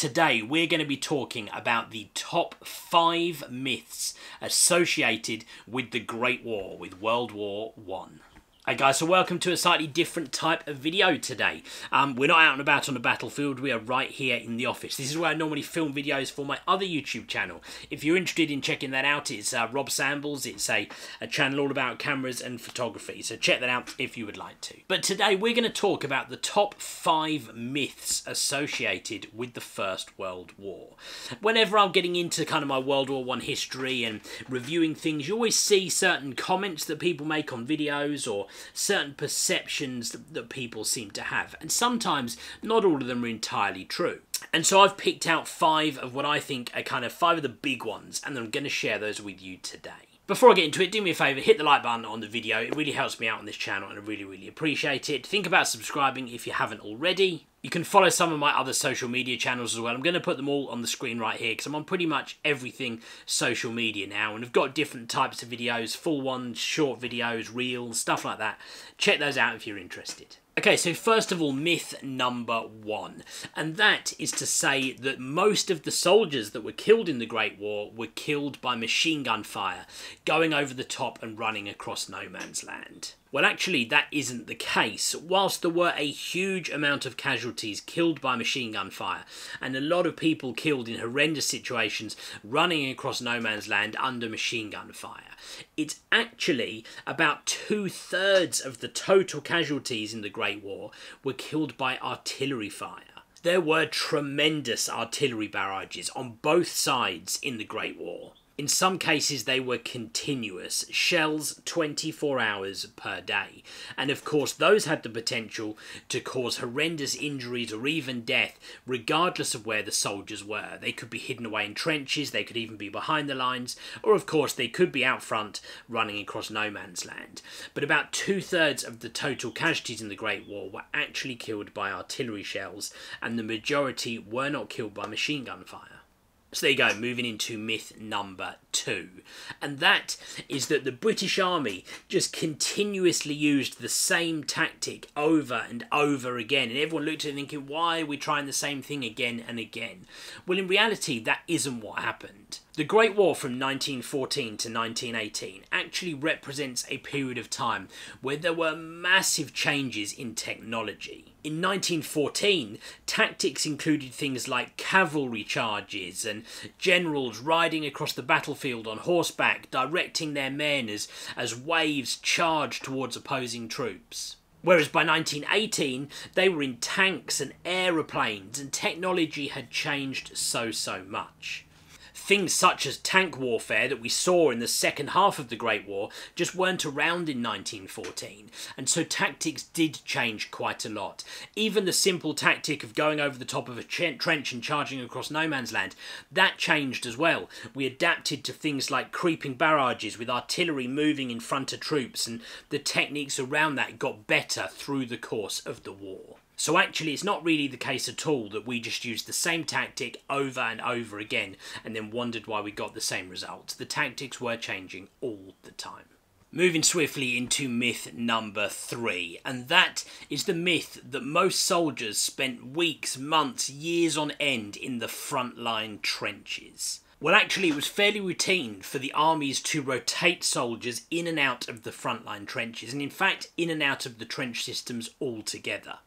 today we're going to be talking about the top 5 myths associated with the Great War, with World War One. Hey guys, so welcome to a slightly different type of video today. We're not out and about on the battlefield, we are right here in the office. This is where I normally film videos for my other YouTube channel. If you're interested in checking that out, it's Rob Sambles. It's a channel all about cameras and photography, so check that out if you would like to. But today we're going to talk about the top 5 myths associated with the First World War. Whenever I'm getting into kind of my World War One history and reviewing things, you always see certain comments that people make on videos or certain perceptions that people seem to have, and sometimes not all of them are entirely true. And so I've picked out 5 of what I think are kind of 5 of the big ones, and I'm going to share those with you today. Before I get into it, do me a favour, hit the like button on the video. It really helps me out on this channel and I really appreciate it. Think about subscribing if you haven't already. You can follow some of my other social media channels as well. I'm going to put them all on the screen right here because I'm on pretty much everything social media now, and I've got different types of videos, full ones, short videos, reels, stuff like that. Check those out if you're interested. Okay, so first of all, myth number 1, and that is to say that most of the soldiers that were killed in the Great War were killed by machine gun fire, going over the top and running across no man's land. Well, actually, that isn't the case. Whilst there were a huge amount of casualties killed by machine gun fire, and a lot of people killed in horrendous situations running across no man's land under machine gun fire, it's actually about 2/3 of the total casualties in the Great War were killed by artillery fire. There were tremendous artillery barrages on both sides in the Great War. In some cases they were continuous, shells 24 hours per day, and of course those had the potential to cause horrendous injuries or even death regardless of where the soldiers were. They could be hidden away in trenches, they could even be behind the lines, or of course they could be out front running across no man's land. But about 2/3 of the total casualties in the Great War were actually killed by artillery shells, and the majority were not killed by machine gun fire. So there you go, moving into myth number 2. And that is that the British Army just continuously used the same tactic over and over again. And everyone looked at it thinking, why are we trying the same thing again and again? Well, in reality, that isn't what happened. The Great War from 1914 to 1918 actually represents a period of time where there were massive changes in technology. In 1914, tactics included things like cavalry charges and generals riding across the battlefield on horseback, directing their men as waves charged towards opposing troops. Whereas by 1918, they were in tanks and aeroplanes, and technology had changed so much. Things such as tank warfare that we saw in the second half of the Great War just weren't around in 1914, and so tactics did change quite a lot. Even the simple tactic of going over the top of a trench and charging across no man's land, that changed as well. We adapted to things like creeping barrages with artillery moving in front of troops, and the techniques around that got better through the course of the war. So actually it's not really the case at all that we just used the same tactic over and over again and then wondered why we got the same results. The tactics were changing all the time. Moving swiftly into myth number 3, and that is the myth that most soldiers spent weeks, months, years on end in the frontline trenches. Well, actually, it was fairly routine for the armies to rotate soldiers in and out of the frontline trenches, and in fact, in and out of the trench systems altogether.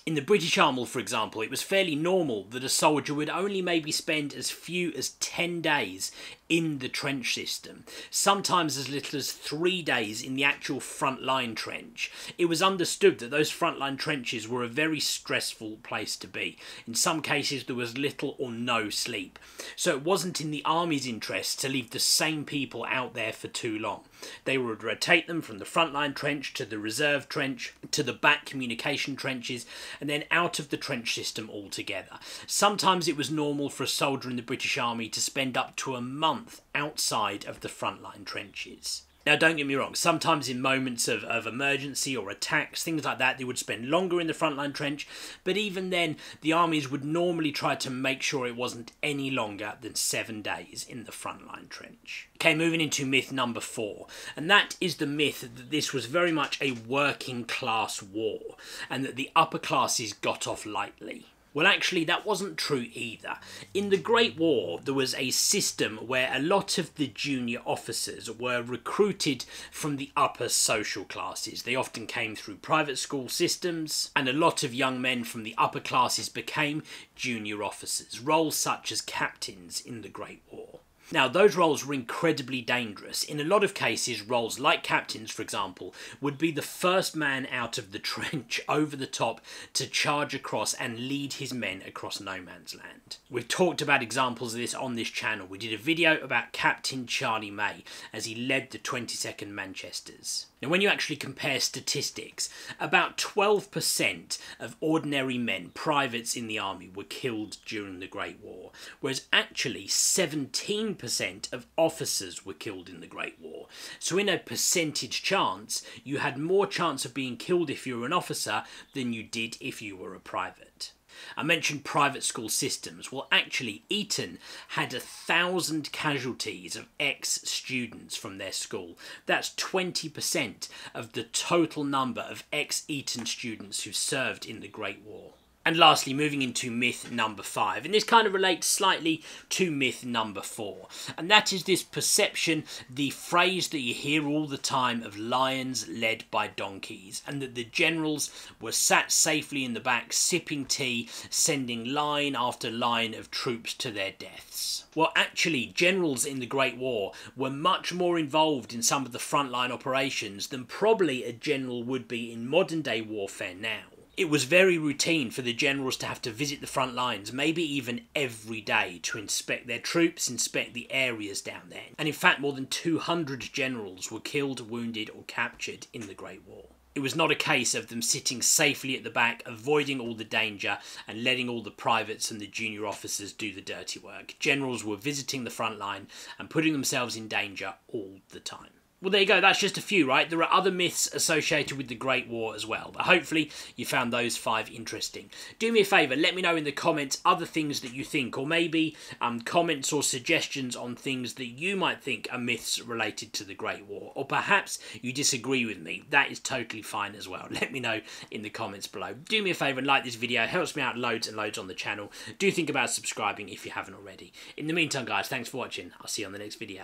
In the British Army, for example, it was fairly normal that a soldier would only maybe spend as few as 10 days in the trench system, sometimes as little as 3 days in the actual frontline trench. It was understood that those frontline trenches were a very stressful place to be. In some cases there was little or no sleep, so it wasn't in the army's interest to leave the same people out there for too long. They would rotate them from the frontline trench to the reserve trench to the back communication trenches, and then out of the trench system altogether. Sometimes it was normal for a soldier in the British Army to spend up to a month outside of the frontline trenches. Now, don't get me wrong, sometimes in moments of emergency or attacks, things like that, they would spend longer in the frontline trench, but even then, the armies would normally try to make sure it wasn't any longer than 7 days in the frontline trench. Okay, moving into myth number 4, and that is the myth that this was very much a working class war, and that the upper classes got off lightly. Well, actually, that wasn't true either. In the Great War, there was a system where a lot of the junior officers were recruited from the upper social classes. They often came through private school systems, and a lot of young men from the upper classes became junior officers, roles such as captains in the Great War. Now, those roles were incredibly dangerous. In a lot of cases, roles like captains, for example, would be the first man out of the trench over the top to charge across and lead his men across no man's land. We've talked about examples of this on this channel. We did a video about Captain Charlie May as he led the 22nd Manchesters. Now, when you actually compare statistics, about 12% of ordinary men, privates in the army, were killed during the Great War, whereas actually 17% of officers were killed in the Great War. So in a percentage chance, you had more chance of being killed if you were an officer than you did if you were a private. I mentioned private school systems. Well, actually, Eton had 1,000 casualties of ex-students from their school. That's 20% of the total number of ex-Eton students who served in the Great War. And lastly, moving into myth number 5, and this kind of relates slightly to myth number 4, and that is this perception, the phrase that you hear all the time of lions led by donkeys, and that the generals were sat safely in the back sipping tea, sending line after line of troops to their deaths. Well, actually, generals in the Great War were much more involved in some of the frontline operations than probably a general would be in modern day warfare now. It was very routine for the generals to have to visit the front lines, maybe even every day, to inspect their troops, inspect the areas down there. And in fact, more than 200 generals were killed, wounded or captured in the Great War. It was not a case of them sitting safely at the back, avoiding all the danger and letting all the privates and the junior officers do the dirty work. Generals were visiting the front line and putting themselves in danger all the time. Well, there you go. That's just a few, right? There are other myths associated with the Great War as well, but hopefully you found those 5 interesting. Do me a favour, let me know in the comments other things that you think, or maybe comments or suggestions on things that you might think are myths related to the Great War, or perhaps you disagree with me. That is totally fine as well. Let me know in the comments below. Do me a favour and like this video. It helps me out loads and loads on the channel. Do think about subscribing if you haven't already. In the meantime, guys, thanks for watching. I'll see you on the next video.